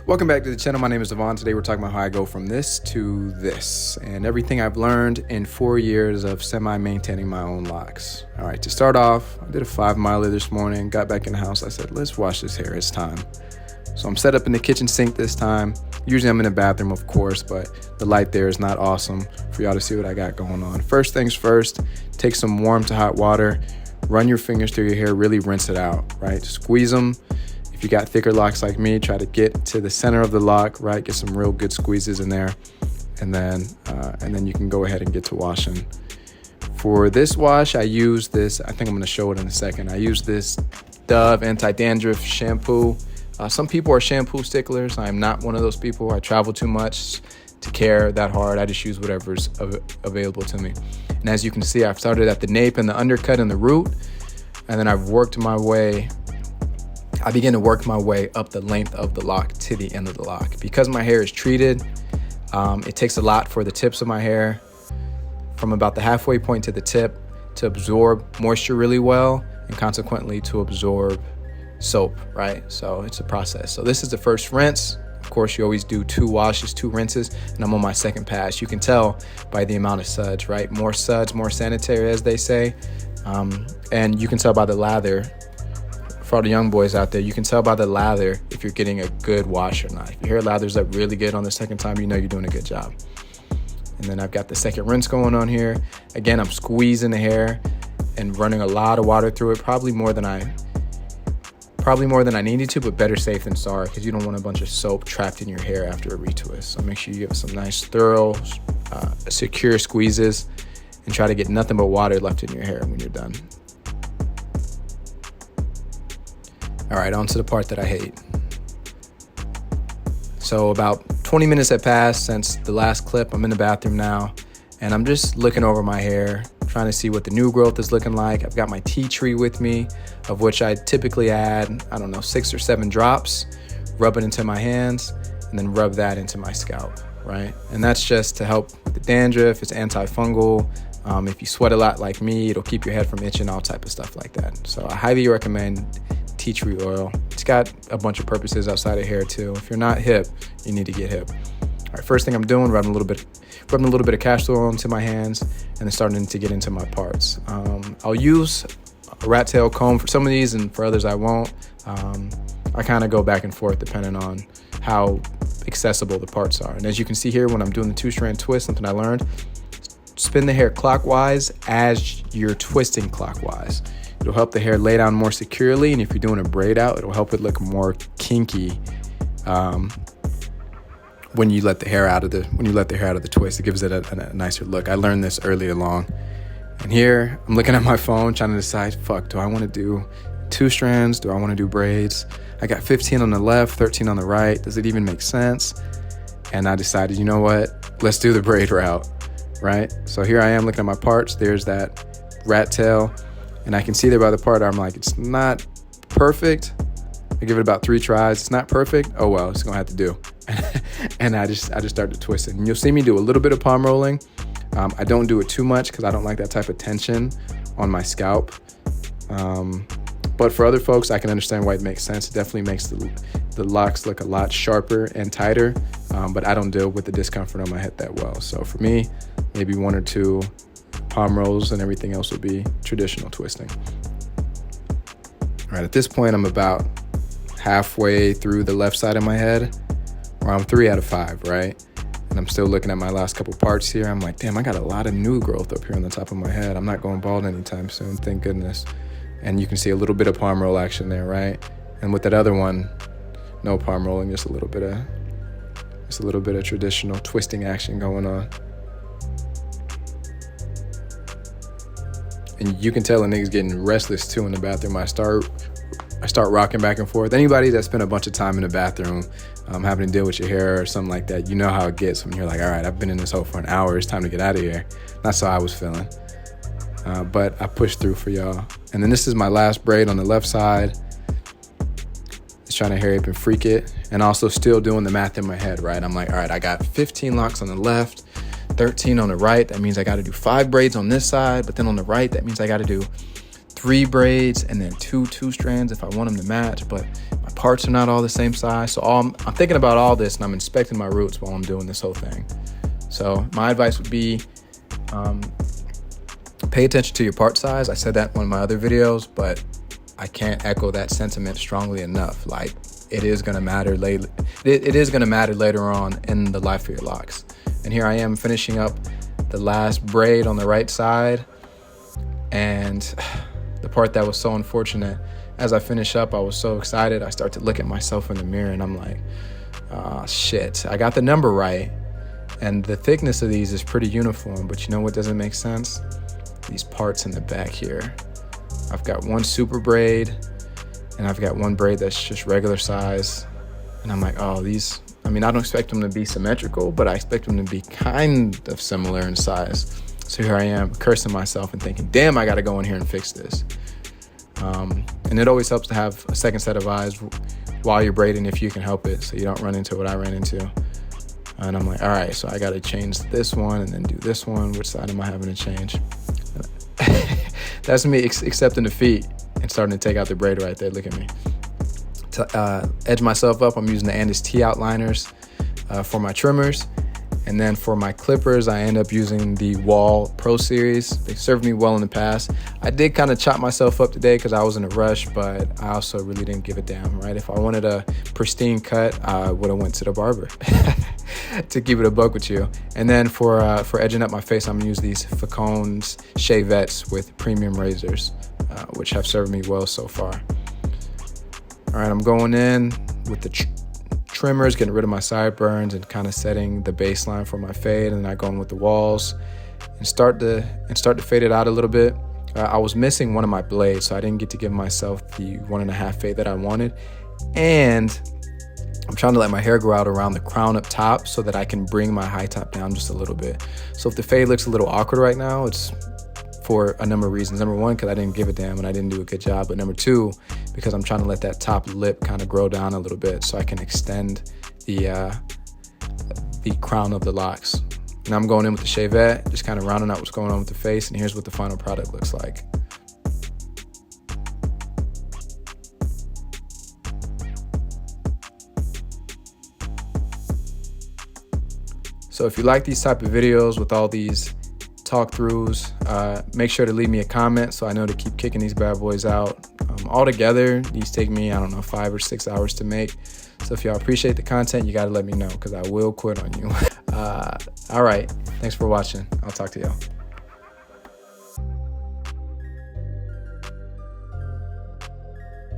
Welcome back to the channel. My name is Devon. Today we're talking about how I go from this to this and everything I've learned in 4 years of semi-maintaining my own locks. All right, to start off, I did a 5-miler this morning, got back in the house. I said, let's wash this hair, it's time. So I'm set up in the kitchen sink this time. Usually I'm in the bathroom, of course, but the light there is not awesome for y'all to see what I got going on. First things first, take some warm to hot water, run your fingers through your hair, really rinse it out, right? Squeeze them. If you got thicker locks like me, try to get to the center of the lock, right? Get some real good squeezes in there. And then you can go ahead and get to washing. For this wash, I use this, I think I'm gonna show it in a second. I use this Dove anti-dandruff shampoo. Some people are shampoo sticklers. I am not one of those people. I travel too much to care that hard. I just use whatever's available to me. And as you can see, I've started at the nape and the undercut and the root, and then I've worked my way I begin to work my way up the length of the lock to the end of the lock. Because my hair is treated, it takes a lot for the tips of my hair from about the halfway point to the tip to absorb moisture really well and consequently to absorb soap, right? So it's a process. So this is the first rinse. Of course, you always do 2 washes, 2 rinses, and I'm on my second pass. You can tell by the amount of suds, right? More suds, more sanitary, as they say. And you can tell by the lather. For all the young boys out there, you can tell by the lather if you're getting a good wash or not. If your hair lathers up really good on the second time, you know you're doing a good job. And then I've got the second rinse going on here. Again, I'm squeezing the hair and running a lot of water through it, probably more than I needed to, but better safe than sorry, because you don't want a bunch of soap trapped in your hair after a retwist. So make sure you give it some nice, thorough, secure squeezes and try to get nothing but water left in your hair when you're done. All right, on to the part that I hate. So about 20 minutes have passed since the last clip. I'm in the bathroom now, and I'm just looking over my hair, trying to see what the new growth is looking like. I've got my tea tree with me, of which I typically add, 6 or 7 drops, rub it into my hands, and then rub that into my scalp, right? And that's just to help with the dandruff. It's antifungal. If you sweat a lot like me, it'll keep your head from itching, all type of stuff like that. So I highly recommend tea tree oil. It's got a bunch of purposes outside of hair too. If you're not hip, you need to get hip. All right, first thing I'm doing, rubbing a little bit of castor oil into my hands and then starting to get into my parts. I'll use a rat tail comb for some of these, and for others I won't. I kind of go back and forth depending on how accessible the parts are. And as you can see here, when I'm doing the 2-strand twist, something I learned, spin the hair clockwise as you're twisting clockwise. It'll help the hair lay down more securely, and if you're doing a braid out, it'll help it look more kinky when you let the hair out of the twist. It gives it a nicer look. I learned this early along. And here I'm looking at my phone trying to decide, do I want to do 2 strands? Do I want to do braids? I got 15 on the left, 13 on the right. Does it even make sense? And I decided, you know what? Let's do the braid route, right? So here I am looking at my parts. There's that rat tail. And I can see there by the part, I'm like, it's not perfect. I give it about 3 tries. It's not perfect. Oh, well, it's gonna have to do. And I just start to twist it. And you'll see me do a little bit of palm rolling. I don't do it too much because I don't like that type of tension on my scalp. But for other folks, I can understand why it makes sense. It definitely makes the locks look a lot sharper and tighter. But I don't deal with the discomfort on my head that well. So for me, maybe 1 or 2 palm rolls, and everything else will be traditional twisting. All right, at this point, I'm about halfway through the left side of my head, or I'm 3 out of 5, right? And I'm still looking at my last couple parts here. I'm like, damn, I got a lot of new growth up here on the top of my head. I'm not going bald anytime soon, thank goodness. And you can see a little bit of palm roll action there, right? And with that other one, no palm rolling, just a little bit of traditional twisting action going on. And you can tell a nigga's getting restless too in the bathroom. I start rocking back and forth. Anybody that spent a bunch of time in the bathroom having to deal with your hair or something like that, you know how it gets when you're like, all right, I've been in this hole for an hour. It's time to get out of here. That's how I was feeling. But I pushed through for y'all. And then this is my last braid on the left side. Just trying to hurry up and freak it. And also still doing the math in my head, right? I'm like, all right, I got 15 locks on the left, 13 on the right. That means I got to do 5 braids on this side, but then on the right, that means I got to do 3 braids and then 2 strands if I want them to match. But my parts are not all the same size. So I'm thinking about all this, and I'm inspecting my roots while I'm doing this whole thing. So my advice would be, pay attention to your part size. I said that in one of my other videos, but I can't echo that sentiment strongly enough. Like, it is going to matter later. It is going to matter later on in the life of your locks. And here I am finishing up the last braid on the right side. And the part that was so unfortunate, as I finish up, I was so excited. I start to look at myself in the mirror and I'm like, shit, I got the number right. And the thickness of these is pretty uniform, but you know what doesn't make sense? These parts in the back here. I've got one super braid and I've got one braid that's just regular size. And I'm like, oh, these, I mean, I don't expect them to be symmetrical, but I expect them to be kind of similar in size. So here I am cursing myself and thinking, damn, I got to go in here and fix this. And it always helps to have a second set of eyes while you're braiding if you can help it, so you don't run into what I ran into. And I'm like, all right, so I got to change this one and then do this one. Which side am I having to change? That's me accepting defeat and starting to take out the braid right there. Look at me. To edge myself up, I'm using the Andis T outliners for my trimmers. And then for my clippers, I end up using the Wall Pro Series. They served me well in the past. I did kind of chop myself up today because I was in a rush, but I also really didn't give a damn, right? If I wanted a pristine cut, I would have went to the barber to keep it a buck with you. And then for edging up my face, I'm gonna use these Facones Shavettes with premium razors, which have served me well so far. All right, I'm going in with the trimmers, getting rid of my sideburns and kind of setting the baseline for my fade, and then I go in with the walls and start to fade it out a little bit. I was missing one of my blades, so I didn't get to give myself the 1.5 fade that I wanted, and I'm trying to let my hair grow out around the crown up top so that I can bring my high top down just a little bit. So if the fade looks a little awkward right now, it's for a number of reasons. Number one, because I didn't give a damn and I didn't do a good job. But number two, because I'm trying to let that top lip kind of grow down a little bit so I can extend the crown of the locks. And I'm going in with the Shavette, just kind of rounding out what's going on with the face. And here's what the final product looks like. So if you like these type of videos with all these talk throughs, make sure to leave me a comment so I know to keep kicking these bad boys out. Altogether, these take me, I don't know, 5 or 6 hours to make. So if y'all appreciate the content, you gotta let me know because I will quit on you. All right, thanks for watching. I'll talk to y'all.